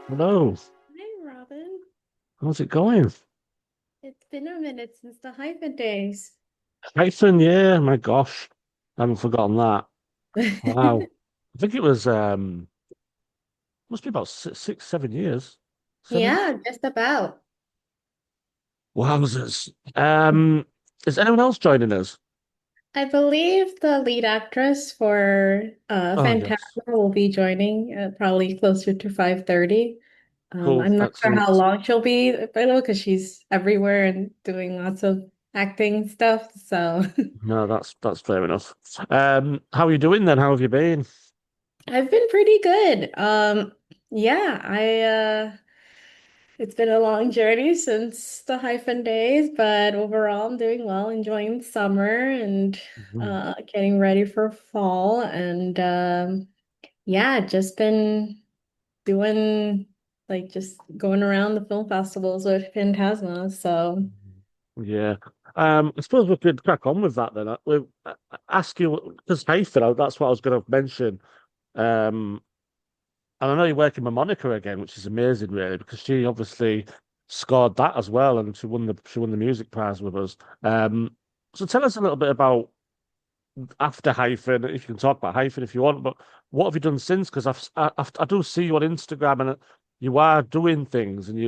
Hello, Hi, Robin. how's it going? It's been a minute since the hyphen days. Tyson, yeah, my gosh, I haven't forgotten that. Wow. I think it was must be about 6, 7 years. 7? Yeah, just about. Wowzers. Is anyone else joining us? I believe the lead actress for Oh yes. Phantasma will be joining probably closer to 5:30. Cool. I'm not sure how Excellent. long she'll be available because she's everywhere and doing lots of acting stuff. So No, that's fair enough. How are you doing then? How have you been? I've been pretty good. Yeah, it's been a long journey since the hyphen days, but overall, I'm doing well, enjoying summer and Mhm. getting ready for fall. And yeah, just been doing just going around the film festivals with Phantasma. So, Yeah. I suppose we could crack on with that then. I ask you because Hayford, that's what I was going to mention. Um, And I know you're working with Monica again, which is amazing, really, because she obviously scored that as well, and she won the music prize with us. So tell us a little bit about after Hyphen, if you can talk about Hyphen if you want, but what have you done since? Because I do see you on Instagram and you are doing things, and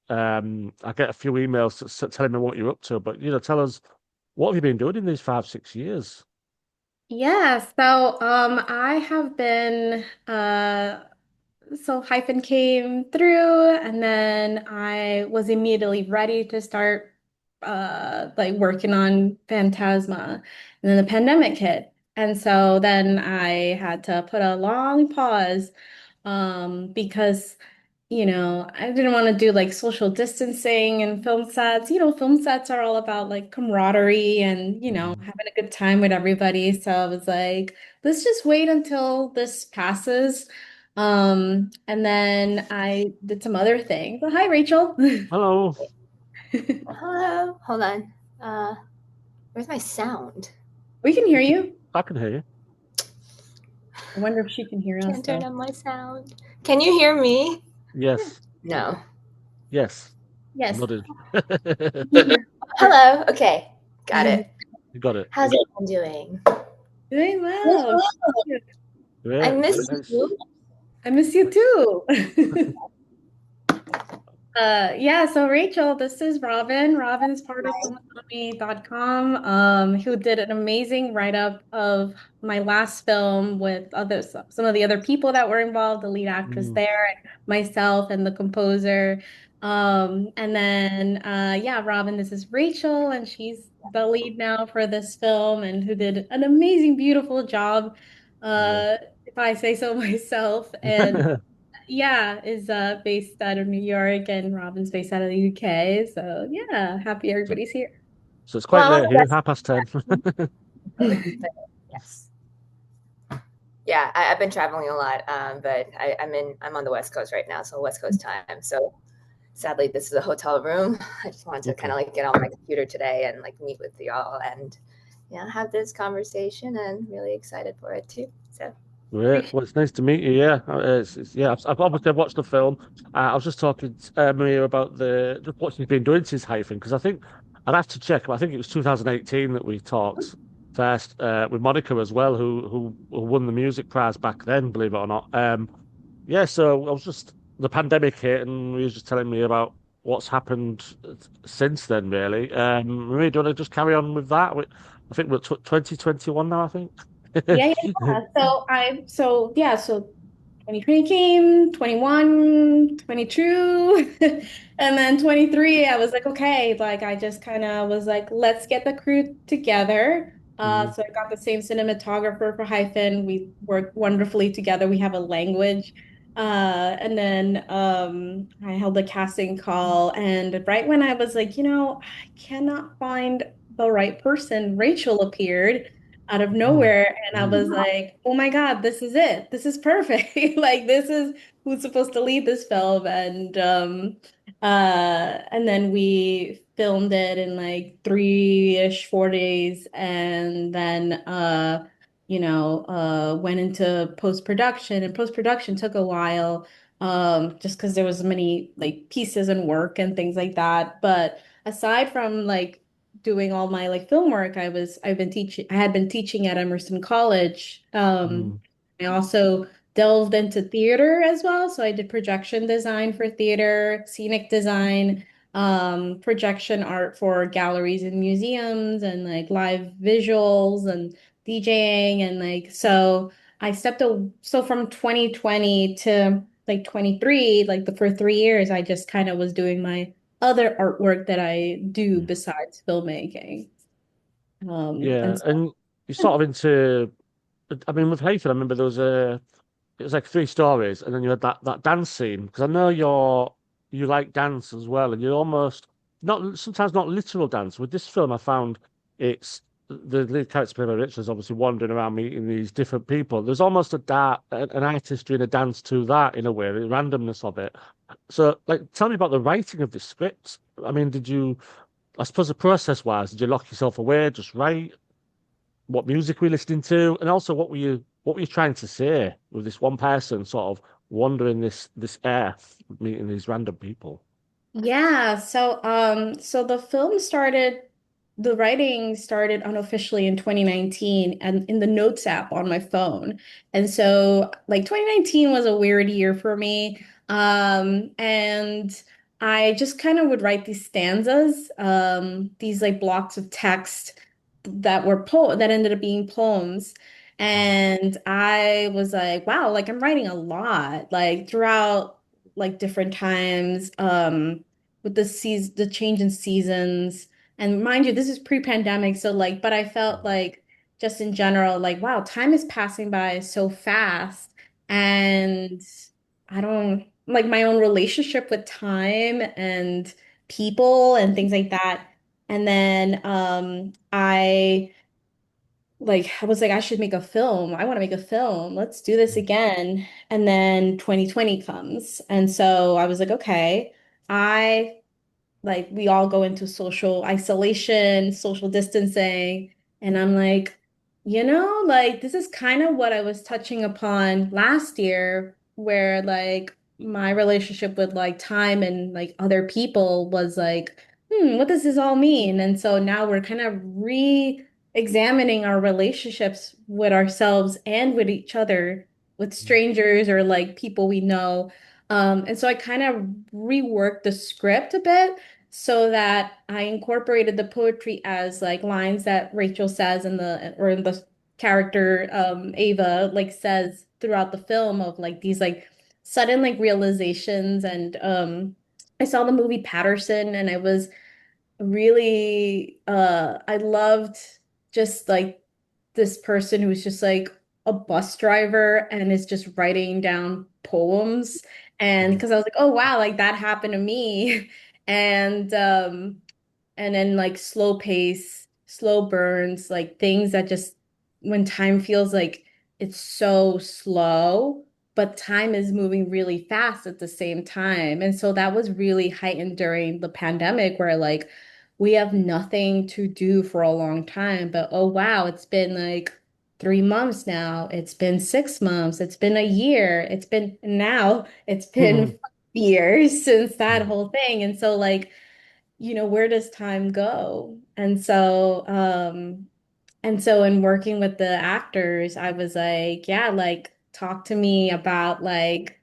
I get a few emails telling me what you're up to, but tell us what have you been doing in these 5, 6 years? yeah, so I have been so hyphen came through and then I was immediately ready to start working on Phantasma. And then the pandemic hit. And so then I had to put a long pause because I didn't want to do like social distancing and film sets. Film sets are all about like camaraderie and, Mhm. having a good time with everybody. So I was like, let's just wait until this passes. And then I did some other things. Well, hi, Rachel. Hello, Hello. Hold on. Uh, where's my sound? We can hear you. I can hear you. I wonder if she can hear us Can't turn though. on my sound. Can you hear me? Yes, No. yes, Yes. nodded. Hello. Okay. Got it. You got it. How's everyone doing? Doing well. I Great, miss very nice. you. I miss you too. Yeah, so Rachel, this is Robin. Robin is part of filmacademy.com, who did an amazing write-up of my last film with some of the other people that were involved, the lead actress Mm, there, and myself and the composer. And then yeah, Robin, this is Rachel, and she's the lead now for this film and who did an amazing, beautiful job, yeah. if I say so myself. And yeah, is based out of New York and Robin's based out of the UK. So yeah, happy So, everybody's here. so it's quite Well, I'm on late the here, West 10:30. Coast. But yes. Yeah, I've been traveling a lot, but I'm on the West Coast right now, so West Coast time. So sadly, this is a hotel room. I just wanted to kind Okay. of like get on my computer today and like meet with y'all and have this conversation and really excited for it too. So Great. Appreciate Well, it's nice to meet you. Yeah, yeah. I've watched the film. I was just talking to Maria about just what she's been doing since hyphen because I think I'd have to check, but I think it was 2018 that we talked first with Monica as well, who won the music prize back then, believe it or not. Yeah. So I was just the pandemic hit, and he was just telling me about what's happened since then. Really, Maria, do you want to just carry on with that? I think we're 2021 now. I think. Yeah, yeah, yeah. So 2020 came, 21, 22, and then 23, I was like, okay, like I just kind of was like, let's get the crew together. Mhm. So I got the same cinematographer for Hyphen. We work wonderfully together. We have a language. And then I held a casting call, and right when I was like, I cannot find the right person, Rachel appeared out of Mm. nowhere. And I Mm. was like, oh my God, this is it. This is perfect. Like this is who's supposed to lead this film. And then we filmed it in like 3-ish, 4 days, and then went into post-production, and post-production took a while. just because there was many like pieces and work and things like that. But aside from like doing all my like film work, I had been teaching at Emerson College. Mm, I also delved into theater as well. So I did projection design for theater, scenic design, projection art for galleries and museums, and like live visuals and DJing, and like so so from 2020 to like 23, like the for 3 years, I just kind of was doing my other artwork that I do yeah. besides filmmaking. Yeah, And so and you're sort of into. I mean, with Hayford, I remember there was it was like three stories, and then you had that dance scene. Because I know you like dance as well, and you're almost not sometimes not literal dance. With this film, I found it's the lead character played by Richard is obviously wandering around meeting these different people. There's almost an artistry and a dance to that in a way, the randomness of it. So, like, tell me about the writing of this script. I mean, did you? I suppose the process wise, did you lock yourself away, just write? What music were you listening to, and also what were you trying to say with this one person sort of wandering this earth, meeting these random people? yeah, so the writing started unofficially in 2019 and in the Notes app on my phone. And so like 2019 was a weird year for me. And I just kind of would write these stanzas, these like blocks of text that ended up being poems. Mm, And I was like, wow, like I'm writing a lot, like throughout like different times. With the change in seasons. And mind you, this is pre-pandemic, so like, but I felt mm, like just in general, like, wow, time is passing by so fast. And I don't like my own relationship with time and people and things like that. And then I was like, I should make a film. I want to make a film. Let's do this mm, again. And then 2020 comes. And so I was like, okay, I like we all go into social isolation, social distancing. And I'm like, like this is kind of what I was touching upon last year, where like my relationship with like time and like other people was like, what does this all mean? And so now we're kind of re-examining our relationships with ourselves and with each other, with mm, strangers or like people we know. And so I kind of reworked the script a bit so that I incorporated the poetry as like lines that Rachel says in the character Ava like says throughout the film of like these like sudden like realizations. And I saw the movie Patterson, and I was really I loved just like this person who's just like a bus driver and is just writing down poems. And mm, because I was like, oh wow, like that happened to me. And and then like slow pace, slow burns, like things that just when time feels like it's so slow, but time is moving really fast at the same time. And so that was really heightened during the pandemic where like we have nothing to do for a long time, but oh wow, it's been like 3 months now. It's been 6 months. It's been a year. It's been mm, 5 years since that mm. whole thing. And so like where does time go? And so in working with the actors, I was like, yeah, like talk to me about like,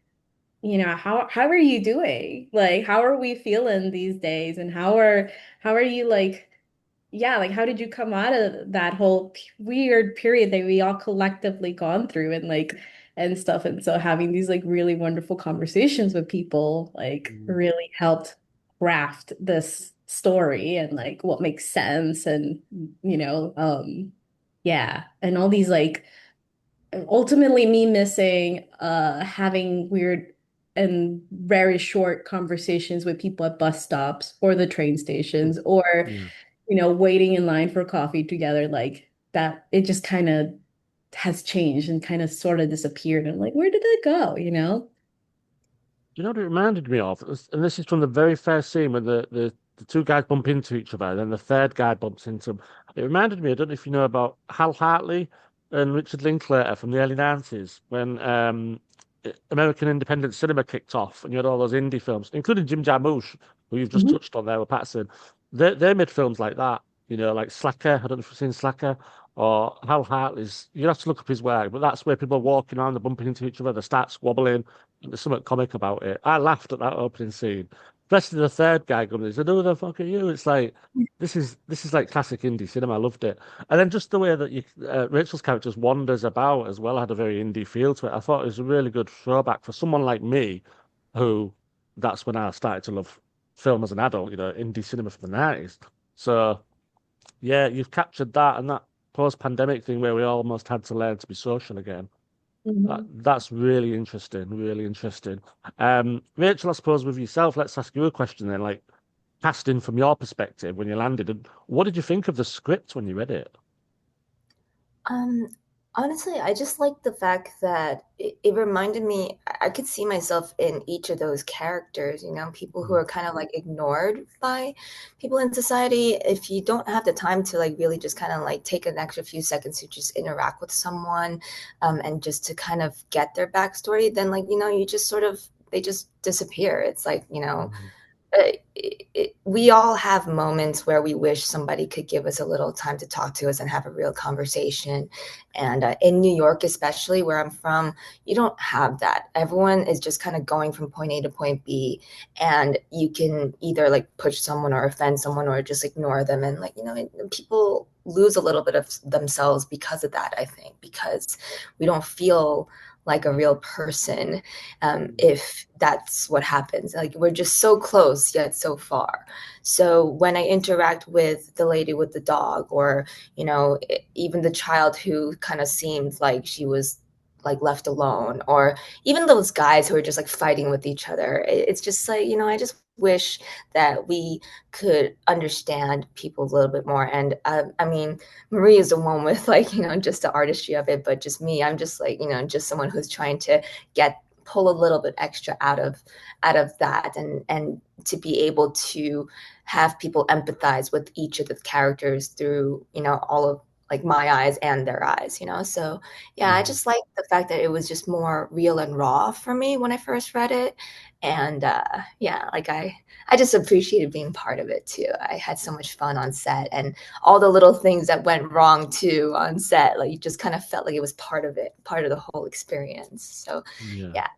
how are you doing? Like, how are we feeling these days? And how are you like, yeah, like how did you come out of that whole weird period that we all collectively gone through and like and stuff? And so having these like really wonderful conversations with people like Mm. really helped craft this story and like what makes sense and yeah, and all these like ultimately me missing having weird and very short conversations with people at bus stops or the train stations or Yeah. waiting in line for coffee together, like that, it just kind of has changed and kind of sort of disappeared. And I'm like, where did it go, Do you know what it reminded me of? And this is from the very first scene when the two guys bump into each other, and then the third guy bumps into them. It reminded me, I don't know if you know about Hal Hartley and Richard Linklater from the early 90s, when American independent cinema kicked off, and you had all those indie films, including Jim Jarmusch, who you've just Mhm. touched on there with Patterson. They made films like that, like Slacker. I don't know if you've seen Slacker or Hal Hartley's. You have to look up his work, but that's where people are walking around, they're bumping into each other, they start squabbling. And there's something comic about it. I laughed at that opening scene. Especially the third guy coming in, he said, "Who the fuck are you?" It's like this is like classic indie cinema. I loved it. And then just the way that Rachel's character just wanders about as well had a very indie feel to it. I thought it was a really good throwback for someone like me, who that's when I started to love film as an adult, indie cinema from the 90s. So, yeah, you've captured that and that post-pandemic thing where we almost had to learn to be social again. Mhm. That's really interesting, really interesting. Rachel, I suppose with yourself, let's ask you a question then, like casting from your perspective when you landed, and what did you think of the script when you read it? Um, Honestly, I just like the fact that it reminded me, I could see myself in each of those characters, people who Mm, are kind of like ignored by people in society. If you don't have the time to like really just kind of like take an extra few seconds to just interact with someone, and just to kind of get their backstory, then like, you just sort of, they just disappear. It's like, mm, we all have moments where we wish somebody could give us a little time to talk to us and have a real conversation. And in New York, especially where I'm from, you don't have that. Everyone is just kind of going from point A to point B, and you can either like push someone or offend someone or just ignore them. And like, people lose a little bit of themselves because of that, I think, because we don't feel like a real person, if that's what happens. Like we're just so close yet so far. So when I interact with the lady with the dog, or even the child who kind of seemed like she was like left alone, or even those guys who are just like fighting with each other, it's just like, I just wish that we could understand people a little bit more. And I mean, Marie is the one with like, just the artistry of it, but just me, I'm just like, just someone who's trying to pull a little bit extra out of that, and to be able to have people empathize with each of the characters through, all of like my eyes and their eyes. So yeah, I mm. just like the fact that it was just more real and raw for me when I first read it. And yeah, like I just appreciated being part of it too. I had so much fun on set, and all the little things that went wrong too on set, like you just kind of felt like it was part of it, part of the whole experience. So Yeah.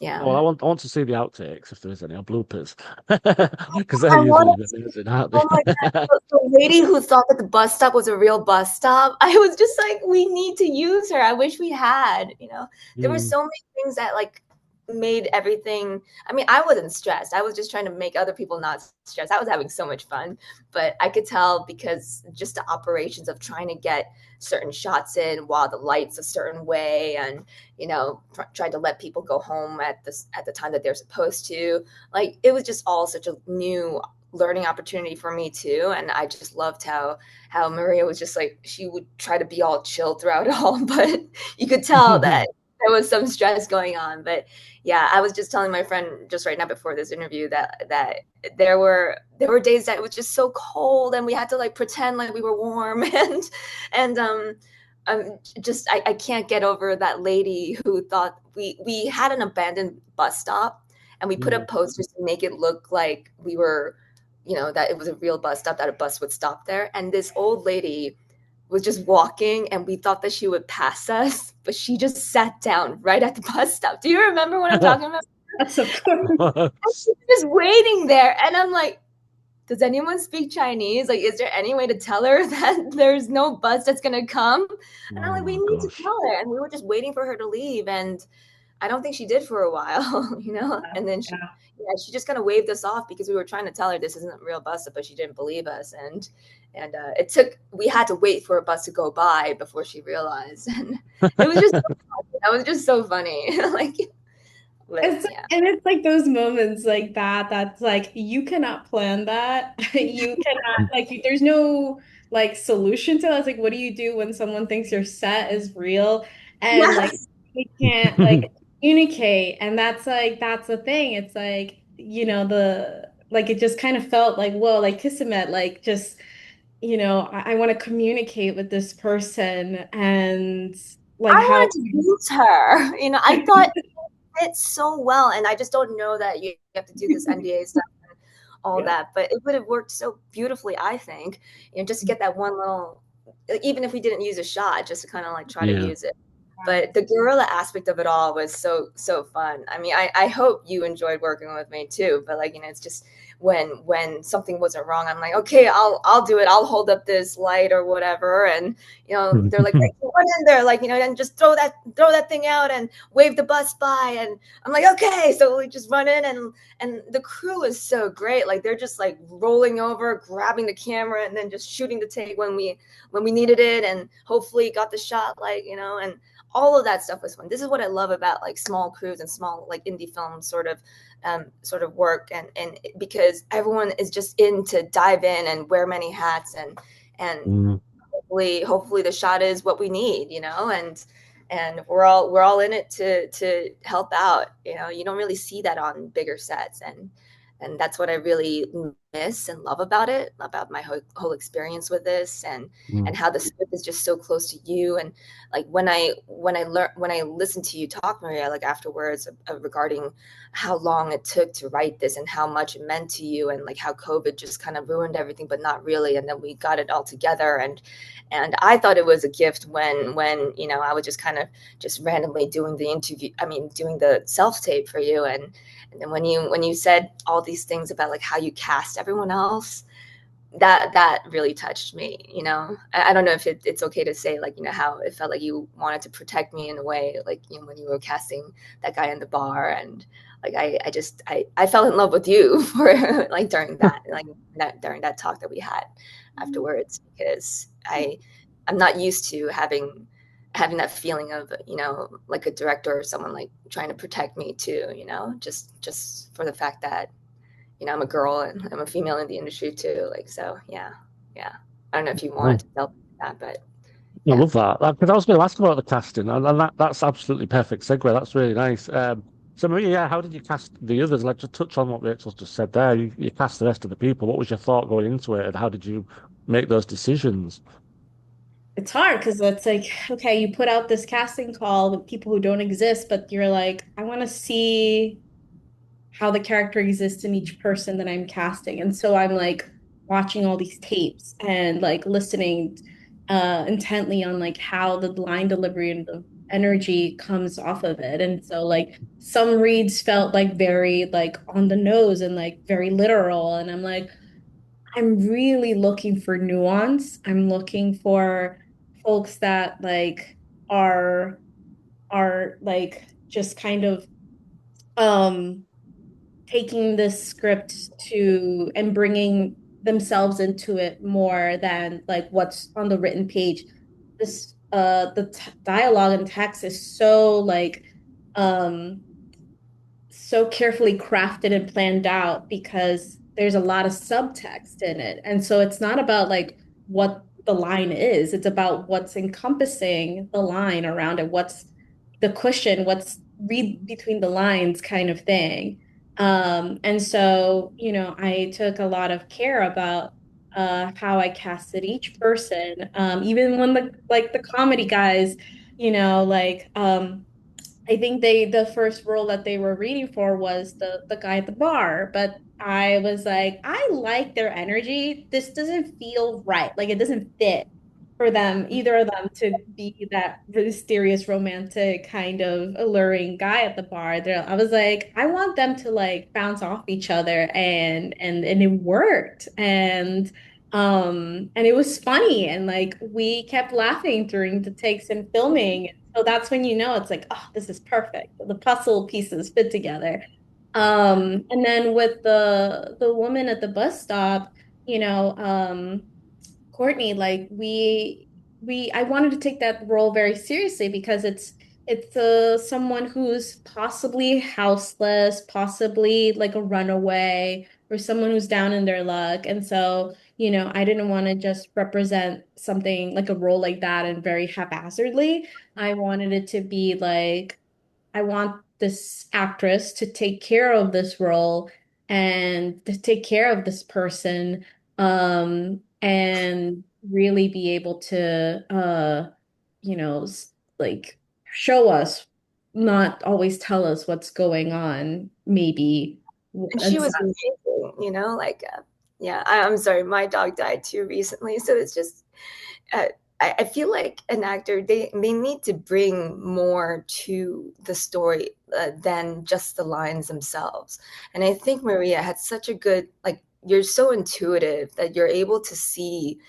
yeah, Well, yeah. I want to see the outtakes if there is any, or bloopers, because they're I usually want amazing, aren't Oh my they? God, the lady who thought that the bus stop was a real bus stop, I was just like, we need to use her. I wish we had, There were Mm, so many things that like made everything. I mean, I wasn't stressed. I was just trying to make other people not stressed. I was having so much fun, but I could tell because just the operations of trying to get certain shots in while the lights a certain way, and tried to let people go home at the time that they're supposed to. Like it was just all such a new learning opportunity for me too. And I just loved how Maria was just like, she would try to be all chill throughout it all, but you could tell that there was some stress going on. But yeah, I was just telling my friend just right now before this interview that there were days that it was just so cold and we had to like pretend like we were warm. And just I can't get over that lady who thought we had an abandoned bus stop, and we put up mm. posters to make it look like we were, that it was a real bus stop, that a bus would stop there. And this old lady was just walking, and we thought that she would pass us, but she just sat down right at the bus stop. Do you remember what I'm talking about? That's of course. And she was just waiting there. And I'm like, does anyone speak Chinese? Like, is there any way to tell her that there's no bus that's going to come? And I'm Oh like, we my need to gosh. tell her. And we were just waiting for her to leave. And I don't think she did for a while, And then Yeah. she just kind of waved us off because we were trying to tell her this isn't a real bus, but she didn't believe us. And we had to wait for a bus to go by before she realized. And it was just, that was just so funny. Like, but It's yeah. and it's like those moments like that that's like you cannot plan that. You cannot there's no like solution to that. It's like what do you do when someone thinks your set is real and like Yes. we can't like communicate, and that's the thing. It's like, the like it just kind of felt like, whoa, like Kismet, like just, I want to communicate with this person, and I like how wanted to use her. I thought fit so well. And I just don't know that you have to do this NDA stuff and all that, but it would have worked so beautifully, I think, just to get that one little, even if we didn't use a shot, just to kind of like try to use it. But the guerrilla aspect of it all was so fun. I mean, I hope you enjoyed working with me too. But like, it's just when something wasn't wrong, I'm like, okay, I'll do it. I'll hold up this light or whatever. And they're like, hey, run in there, like, and just throw that thing out and wave the bus by. And I'm like, okay. So we just run in, and the crew is so great. Like they're just like rolling over, grabbing the camera, and then just shooting the take when we needed it, and hopefully got the shot, like, and all of that stuff was fun. This is what I love about like small crews and small like indie film sort of work, and because everyone is just in to dive in and wear many hats, and hopefully the shot is what we need, and we're all in it to help out. You don't really see that on bigger sets, and that's what I really miss and love about it, about my whole experience with this, and how the script is just so close to you. And like when I listened to you talk, Maria, like afterwards, regarding how long it took to write this and how much it meant to you, and like how COVID just kind of ruined everything, but not really. And then we got it all together, and I thought it was a gift when I was just kind of just randomly doing the self tape for you, and then when you said all these things about like how you cast everyone else, that really touched me. I don't know if it's okay to say, like, how it felt like you wanted to protect me in a way, like, when you were casting that guy in the bar, and like I fell in love with you for like during that talk that we had afterwards, because I'm not used to having that feeling of, like a director or someone like trying to protect me too, just for the fact that, I'm a girl and I'm a female in the industry too. Like, so yeah. I don't know if you wanted to delve into that, but I love that. Because I was going to ask about the casting, and that's absolutely perfect segue. That's really nice. So Maria, yeah, how did you cast the others? Like, just touch on what Rachel's just said there. You cast the rest of the people. What was your thought going into it, and how did you make those decisions? It's hard because it's like, okay, you put out this casting call with people who don't exist, but you're like, I want to see how the character exists in each person that I'm casting. And so I'm like watching all these tapes and like listening intently on like how the line delivery and the energy comes off of it. And so like some reads felt like very like on the nose and like very literal. And I'm like, I'm really looking for nuance. I'm looking for folks that like are like just kind of um taking this script to and bringing themselves into it more than like what's on the written page. This the dialogue and text is so like um so carefully crafted and planned out because there's a lot of subtext in it. And so it's not about like what the line is, it's about what's encompassing the line around it, what's the cushion, what's read between the lines kind of thing. And so, I took a lot of care about how I casted each person. Even when the comedy guys, like I think the first role that they were reading for was the guy at the bar, but I was like, I like their energy. This doesn't feel right. Like it doesn't fit for them, either of them, to be that mysterious, romantic, kind of alluring guy at the bar. I was like, I want them to like bounce off each other, and it worked. And it was funny, and like we kept laughing during the takes and filming. So that's when it's like, oh, this is perfect. The puzzle pieces fit together. And then with the woman at the bus stop, Courtney, like I wanted to take that role very seriously because it's someone who's possibly houseless, possibly like a runaway, or someone who's down in their luck. And so, I didn't want to just represent something like a role like that and very haphazardly. I wanted it to be like, I want this actress to take care of this role and to take care of this person, and really be able to like show us not always tell us what's going on, maybe. And she And so, was amazing, you know, like, yeah, I'm sorry, my dog died too recently. So it's just, uh, I feel like an actor, they need to bring more to the story than just the lines themselves. And I think Maria had such a good, like, you're so intuitive that you're able to see,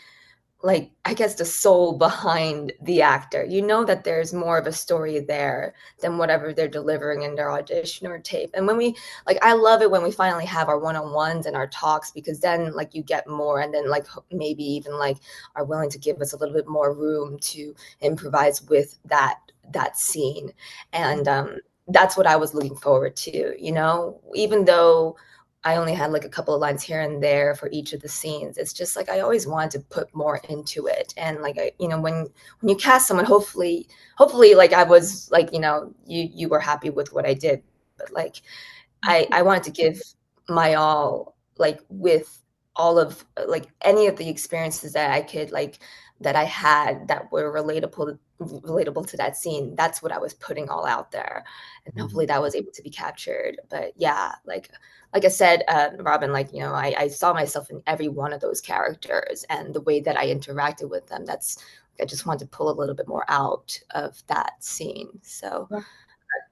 like, I guess the soul behind the actor. You know that there's more of a story there than whatever they're delivering in their audition or tape. And when we, like, I love it when we finally have our one-on-ones and our talks, because then, like, you get more, and then, like, maybe even, like, are willing to give us a little bit more room to improvise with that scene. And that's what I was looking forward to, you know, even though I only had like a couple of lines here and there for each of the scenes. It's just like I always wanted to put more into it. And like you know, when you cast someone, hopefully like I was like, you know, you were happy with what I did. But like I wanted to give my all, like with all of like any of the experiences that I could, like that I had that were relatable to that scene. That's what I was putting all out there, and hopefully that was able to be captured. But yeah, like I said, Robin, like, you know, I saw myself in every one of those characters, and the way that I interacted with them. That's, I just wanted to pull a little bit more out of that scene. So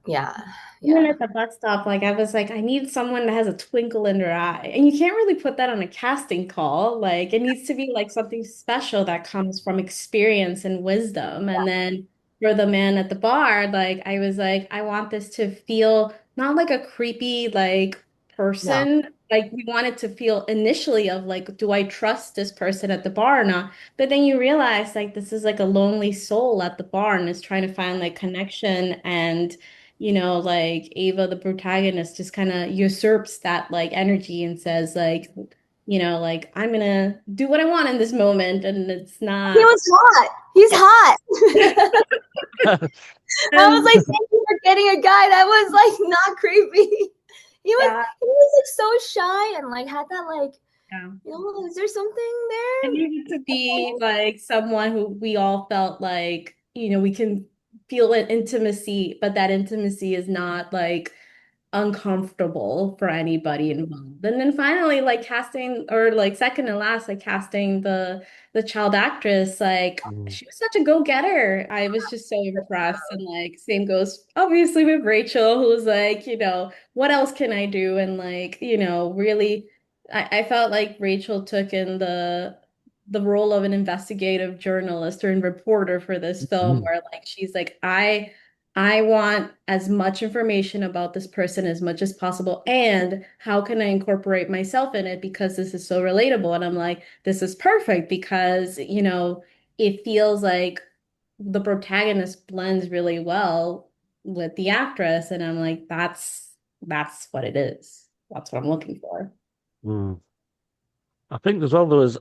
yeah, even yeah. at the bus stop, like I was like, I need someone that has a twinkle in their eye. And you can't really put that on a casting call. Like it needs to be like something special that comes from experience and wisdom. And then for the man at the bar, like I was like, I want this to feel not like a creepy like No. person. Like we wanted to feel initially of like, do I trust this person at the bar or not? But then you realize like this is like a lonely soul at the bar and is trying to find like connection and like Ava, the protagonist, just kind of usurps that like energy and says like, like I'm gonna do what I want in this moment, and it's He not. was hot. He's hot. I was And like, thank you for getting a guy that was like not creepy. yeah, He was like so shy and like had that like, yeah. you know, is there something It there? needed to be like someone who we all felt like, we can feel an intimacy, but that intimacy is not like uncomfortable for anybody involved. And then finally, like casting or like second to last, like casting the child actress, like Mm. she was such a go-getter. I was just so impressed. And like same goes obviously with Rachel, who's like, what else can I do? And like, really I felt like Rachel took in the role of an investigative journalist or reporter for this film Mm. where like she's like, I want as much information about this person as much as possible. And how can I incorporate myself in it because this is so relatable? And I'm like, this is perfect because, it feels like the protagonist blends really well with the actress. And I'm like, that's what it is. That's what I'm looking for. Mm. I think as well there was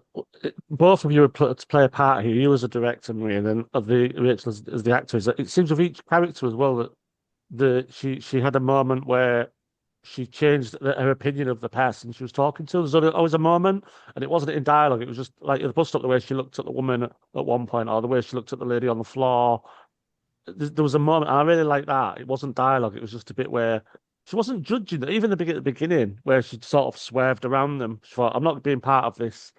both of you were to play a part here. You as a director, Marie, and then the Rachel as the actor. It seems with each character as well that she had a moment where she changed her opinion of the person she was talking to. There's always a moment, and it wasn't in dialogue. It was just like at the bus stop, the way she looked at the woman at one point, or the way she looked at the lady on the floor. There was a moment, and I really like that. It wasn't dialogue. It was just a bit where she wasn't judging them. Even at the beginning, where she sort of swerved around them. She thought, "I'm not being part of this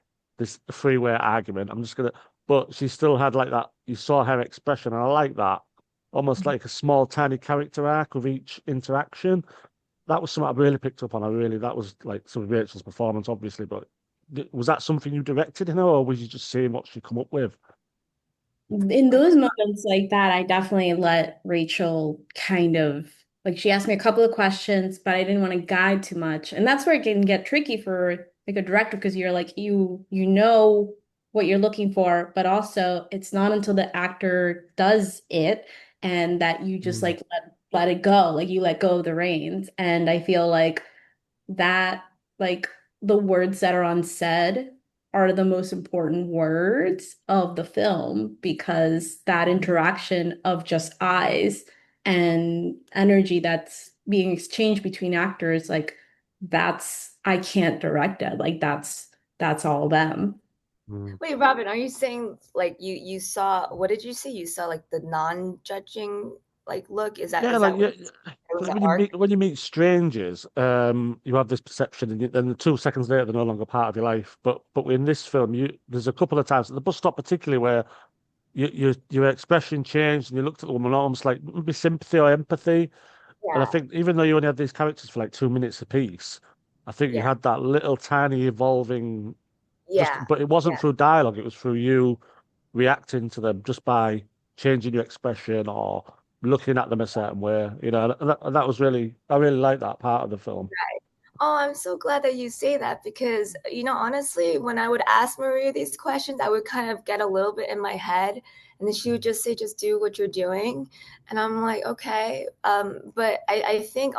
freeway argument. I'm just gonna." But she still had like that. You saw her expression, and I like that. Almost like a small, tiny character arc with each interaction. That was something I really picked up on. That was like some of Rachel's performance, obviously. But was that something you directed in her, or was you just seeing what she come up with? In those moments like that, I definitely let Rachel kind of like she asked me a couple of questions, but I didn't want to guide too much. And that's where it can get tricky for like a director because you're like you know what you're looking for, but also it's not until the actor does it and that you just Mm. like let it go, like you let go of the reins. And I feel like that like the words that are unsaid are the most important words of the film because that interaction of just eyes and energy that's being exchanged between actors like that's I can't direct it like that's all them. Mm. Wait, Robin, are you saying like you saw, what did you say? You saw like the non-judging like look? Yeah, Is like that what yeah, it was like an arc? when you meet strangers, you have this perception, and then 2 seconds later they're no longer part of your life. But in this film, you there's a couple of times at the bus stop, particularly where your expression changed, and you looked at them and almost like maybe sympathy or empathy. And I Yeah, think even though you only had these characters for like 2 minutes apiece, I think you yeah, had that little tiny evolving yeah, but it wasn't yeah. through dialogue, it was through you reacting to them just by changing your expression or looking at them a certain way, and that was really, I really like that part of the film. Oh, I'm so glad that you say that because, honestly, when I would ask Maria these questions, I would kind of get a little bit in my head, and then she would just say, just do what you're doing. And I'm like, okay. But I think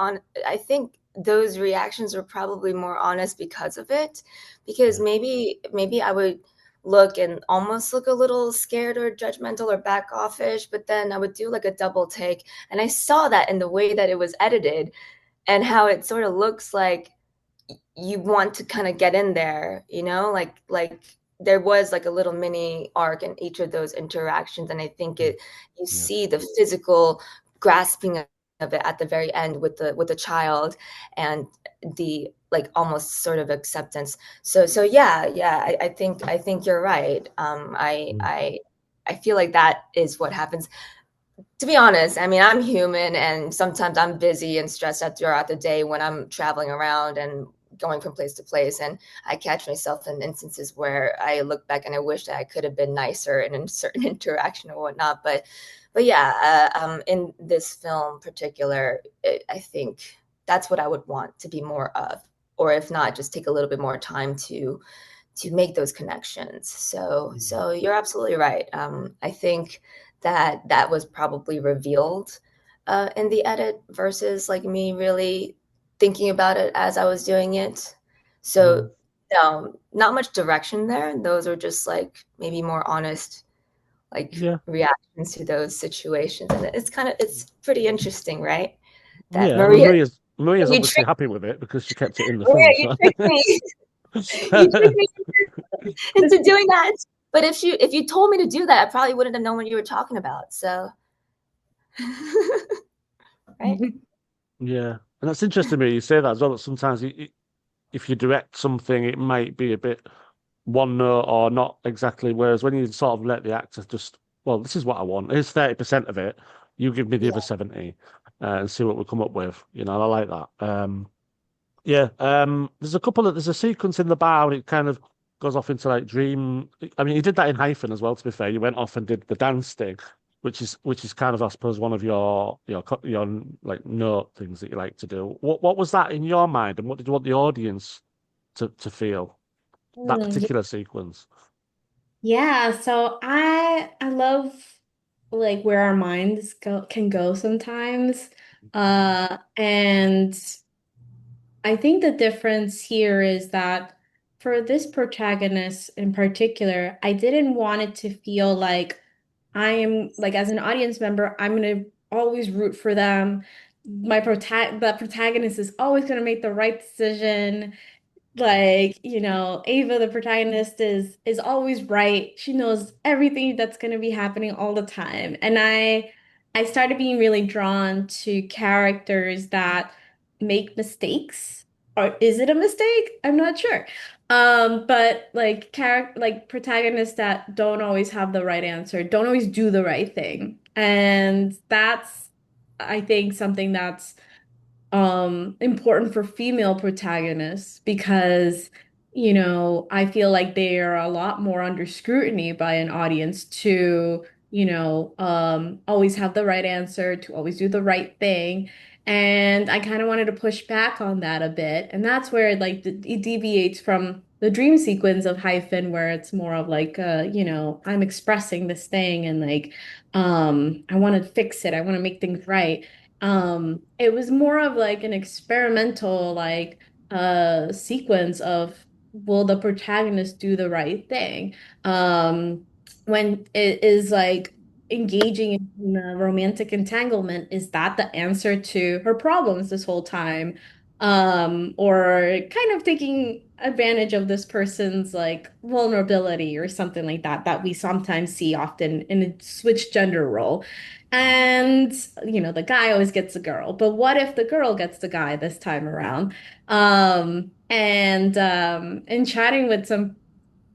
those reactions were probably more honest because of it, because Yeah. maybe I would look and almost look a little scared or judgmental or back offish, but then I would do like a double take. And I saw that in the way that it was edited and how it sort of looks like you want to kind of get in there, like there was like a little mini arc in each of those interactions, and I think Mm. it you Yeah. see the physical grasping of it at the very end with the child and the like almost sort of acceptance. So yeah, I think you're right. Mm. I feel like that is what happens. To be honest, I mean, I'm human and sometimes I'm busy and stressed out throughout the day when I'm traveling around and going from place to place. And I catch myself in instances where I look back and I wish that I could have been nicer in a certain interaction or whatnot. But yeah, in this film in particular, I think that's what I would want to be more of, or if not, just take a little bit more time to make those connections. Mm. So you're absolutely right. I think that was probably revealed in the edit versus like me really thinking about it as I was doing it. So Mm. no, not much direction there. Those are just like maybe more honest like Yeah. reactions to those situations, and it's pretty interesting, right? That Yeah, I mean, Maria, Maria's you obviously tricked happy with it because she kept it in the Maria, film, you so tricked me. You tricked me into doing that. But if you told me to do that, I probably wouldn't have known what you were talking about. So, right? yeah. And that's interesting, me you say that as well, that sometimes if you direct something, it might be a bit one note or not exactly. Whereas when you sort of let the actor just, well, this is what I want. Here's 30% of it. You give me the other Yeah. 70, and see what we come up with. I like that. Yeah. There's a sequence in the bar and it kind of goes off into like dream. I mean, you did that in Hyphen as well, to be fair. You went off and did the dance thing, which is kind of, I suppose, one of your like note things that you like to do. What was that in your mind, and what did you want the audience to feel? That Mm, particular sequence. yeah, so I love like where our minds can go sometimes. And I think the difference here is that for this protagonist in particular, I didn't want it to feel like I am like as an audience member, I'm gonna always root for them. The protagonist is always gonna make the right decision. Like, Ava, the protagonist, is always right. She knows everything that's going to be happening all the time. And I started being really drawn to characters that make mistakes. Or is it a mistake? I'm not sure. But like protagonists that don't always have the right answer, don't always do the right thing. And that's, I think, something that's important for female protagonists because I feel like they are a lot more under scrutiny by an audience to always have the right answer, to always do the right thing. And I kind of wanted to push back on that a bit, and that's where like it deviates from the dream sequence of Hyphen, where it's more of like I'm expressing this thing and like I want to fix it, I want to make things right. It was more of like an experimental like sequence of will the protagonist do the right thing? When it is like engaging in a romantic entanglement, is that the answer to her problems this whole time? Or kind of taking advantage of this person's like vulnerability or something like that, that we sometimes see often in a switch gender role. And, the guy always gets the girl. But what if the girl gets the guy this time around? And chatting with some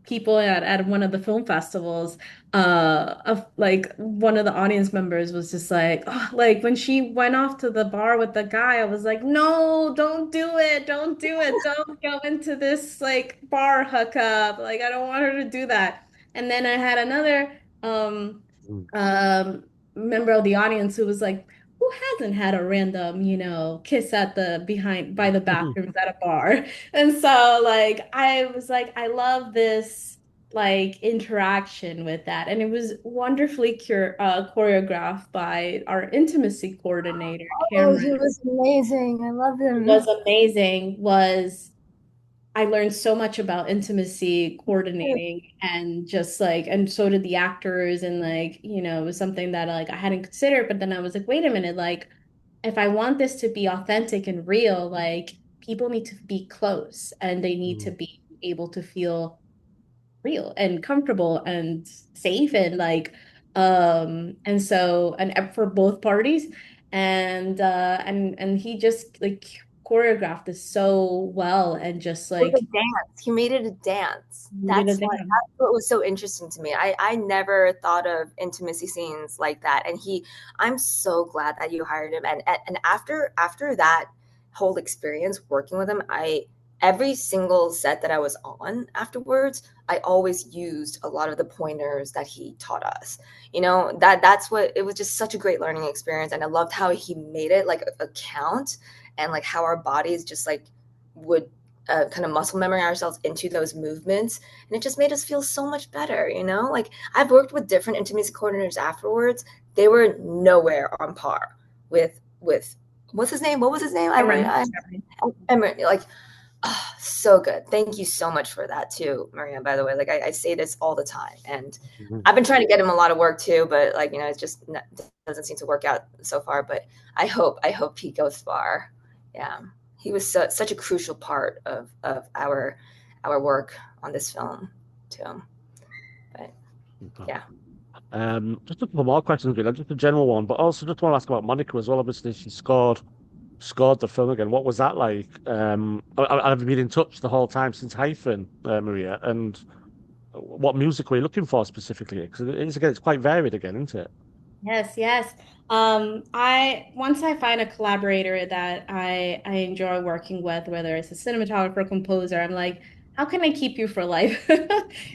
people at one of the film festivals, of like one of the audience members was just like, oh, like when she went off to the bar with the guy, I was like, no, don't do it, don't do it, don't go into this like bar hookup. Like I don't want her to do that. And then I had another Mm. um member of the audience who was like, who hasn't had a random, kiss at the behind by the bathrooms at a bar? And so like I was like, I love this like interaction with that. And it was wonderfully choreographed by our intimacy coordinator, Oh, Cameron. he was amazing. I love Was him. amazing. Was I learned so much about intimacy coordinating and just like, and so did the actors. And like, it was something that like I hadn't considered, but then I was like, wait a minute, like if I want this to be authentic and real, like people need to be close and they need to Mm. be able to feel real and comfortable and safe and like and so and for both parties and he just like choreographed this so well and just It was like a dance. He made it a dance. did a That's what was so interesting to me. I never thought of intimacy scenes like that. And I'm so glad that you hired him. And after that whole experience working with him, I every single set that I was on afterwards, I always used a lot of the pointers that he taught us. That's what it was, just such a great learning experience. And I loved how he made it like a count, and like how our bodies just like would kind of muscle memory ourselves into those movements, and it just made us feel so much better. Like I've worked with different intimacy coordinators afterwards. They were nowhere on par with what's his name, what was his name, Cameron. like, oh, so good. Thank you so much for that too, Maria, by the way. Like I say this all the time, and Mhm. I've been trying to get him a lot of work too, but like it just doesn't seem to work out so far. But I hope he goes far. Yeah, he was such a crucial part of our work on this film too. But Okay. yeah. Just a couple more questions, really, just a general one, but also just want to ask about Monica as well. Obviously, she scored the film again. What was that like? Have you been in touch the whole time since Hyphen, Maria? And what music were you looking for specifically? Because it's quite varied again, isn't it? Yes, yes. I once I find a collaborator that I enjoy working with, whether it's a cinematographer, composer, I'm like, how can I keep you for life?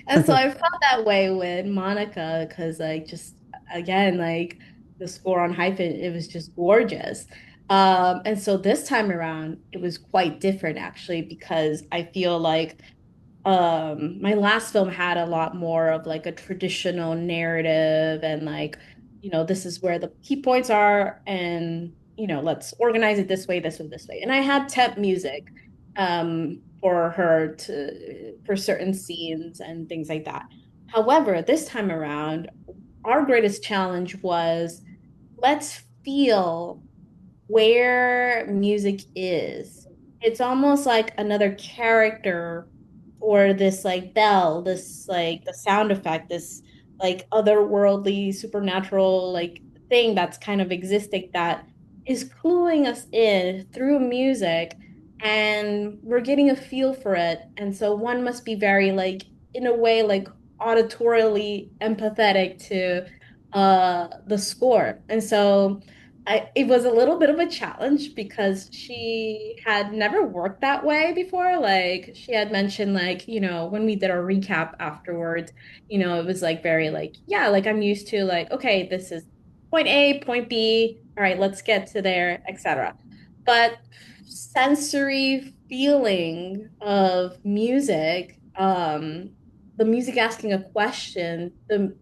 And so I felt that way with Monica because like just again like the score on Hyphen, it was just gorgeous. And so this time around, it was quite different actually because I feel like my last film had a lot more of like a traditional narrative and like this is where the key points are and let's organize it this way and I had temp music for her to for certain scenes and things like that. However, this time around our greatest challenge was let's feel where music is. It's almost like another character or this like bell, this like the sound effect, this like otherworldly supernatural like thing that's kind of existing that is cluing us in through music and we're getting a feel for it. And so one must be very like in a way like auditorially empathetic to the score. And so it was a little bit of a challenge because she had never worked that way before. Like she had mentioned, like, when we did our recap afterwards, it was like very like, yeah, like I'm used to like, okay, this is point A, point B. All right, let's get to there, etc. But sensory feeling of music, the music asking a question, the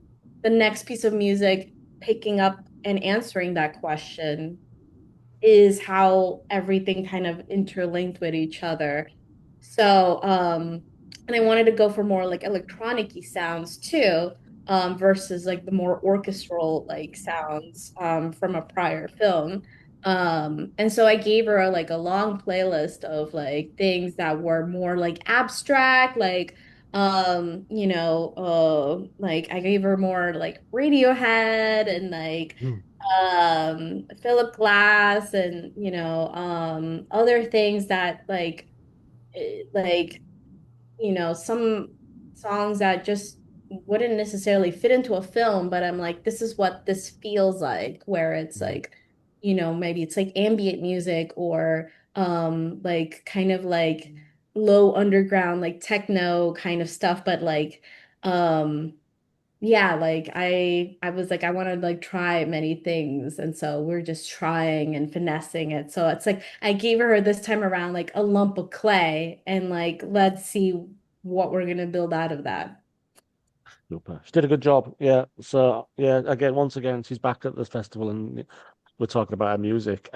next piece of music picking up and answering that question is how everything kind of interlinked with each other. So, and I wanted to go for more like electronic-y sounds too, versus like the more orchestral like sounds from a prior film. And so I gave her like a long playlist of like things that were more like abstract, like I gave her more like Radiohead and like Philip Glass and other things that like some songs that just wouldn't necessarily fit into a film, but I'm like, this is what this feels like, where it's Mm. like, maybe it's like ambient music or like kind of like low underground, like techno kind of stuff, but like um yeah, like I was like I want to like try many things, and so we're just trying and finessing it. So it's like I gave her this time around like a lump of clay and like let's see what we're gonna build out of that. Super. She did a good job. Yeah. So yeah, once again, she's back at this festival and we're talking about her music.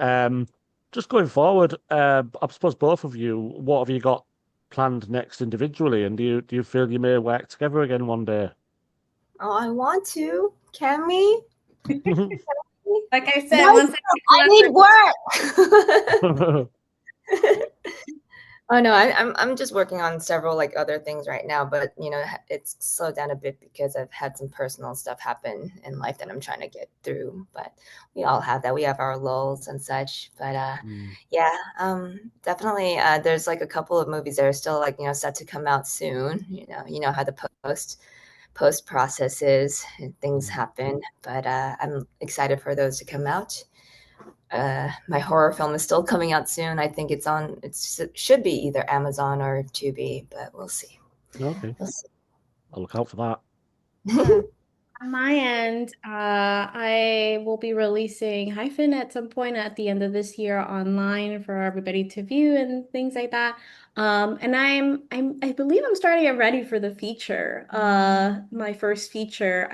Just going forward, I suppose both of you, what have you got planned next individually? And do you feel you may work together again one day? Oh, I want to. Can we? Like I said, Guys, once I need work. Mm. Oh no, I'm just working on several like other things right now, but it's slowed down a bit because I've had some personal stuff happen in life that I'm trying to get through. But we all have that. We have our lulls and such. But yeah, definitely. There's like a couple of movies that are still like set to come out soon. You know how the post process is and things happen. But I'm excited for those to come out. My horror film is still coming out soon. I think it should be either Amazon or Tubi, but we'll see. Okay, We'll see. I'll look out for that. Yeah. On my end, I will be releasing Hyphen at some point at the end of this year online for everybody to view and things like that. And I believe I'm starting to get ready for the feature. My first feature.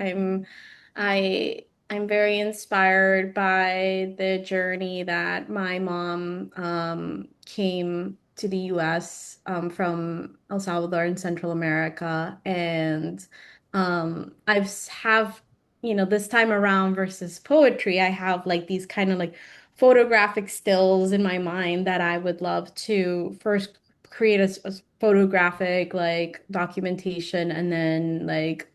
I'm very inspired by the journey that my mom came to the US from El Salvador in Central America, and have this time around versus poetry, I have like these kind of like photographic stills in my mind that I would love to first create a photographic like documentation and then like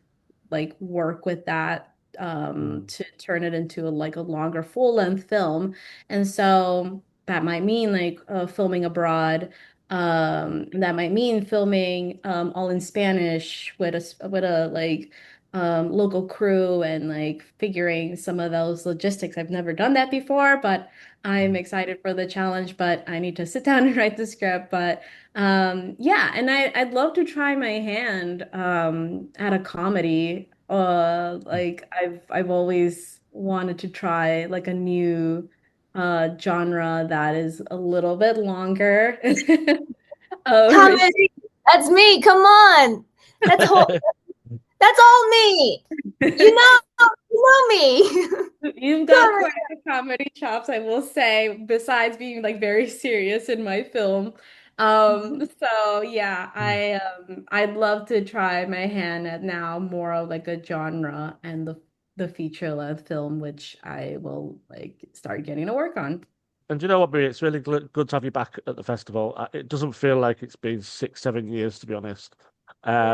work with that to turn it into like a longer full length film. And so that might mean like filming abroad. That might mean filming all in Spanish with a like local crew and like figuring some of those logistics. I've never done that before, but I'm excited for the challenge, but I need to sit down and write the script. But yeah, and I'd love to try my hand at a comedy. Like I've always wanted to try like a new genre that is a little bit longer. Which Comedy. That's me. Come on. That's whole. That's all me. You know me. you've got quite the comedy chops, I will say, besides being like very serious in my film. So yeah, I'd love to try my hand at now more of like a genre and the feature length film, which I will like start getting to work on. And do you know what, Maria? It's really good to have you back at the festival. It doesn't feel like it's been 6, 7 years, to be honest. Yeah.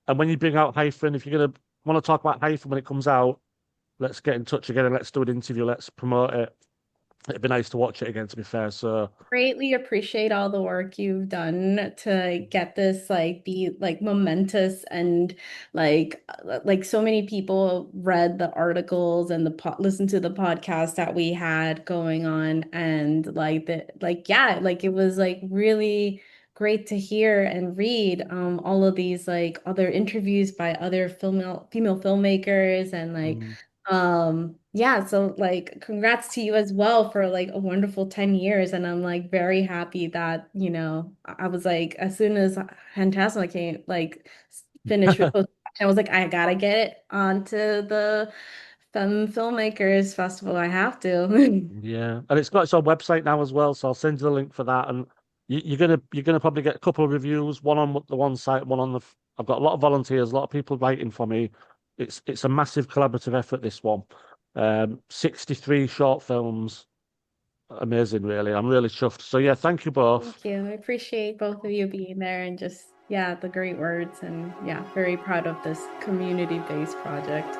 And when you bring out Hyphen, if you're gonna want to talk about Hyphen when it comes out, let's get in touch again and let's do an interview. Let's promote it. It'd be nice to watch it again, to be fair. So, Greatly appreciate all the work you've done to get this like be like momentous and like so many people read the articles and the listened to the podcast that we had going on, and like the like yeah, like it was like really great to hear and read all of these like other interviews by other female filmmakers and like mm, yeah, so like congrats to you as well for like a wonderful 10 years. And I'm like very happy that, I was like, as soon as Phantasma came, like finished with post, I was like, I gotta get it onto the Femme Filmmakers Festival. I have to. yeah, and it's got its own website now as well. So I'll send you the link for that. And you're gonna probably get a couple of reviews, one on the one site, one on the. I've got a lot of volunteers, a lot of people writing for me. It's a massive collaborative effort, this one. 63 short films. Amazing, really. I'm really chuffed. So yeah, thank you both. Thank you. I appreciate both of you being there and just, yeah, the great words. And yeah, very proud of this community-based project.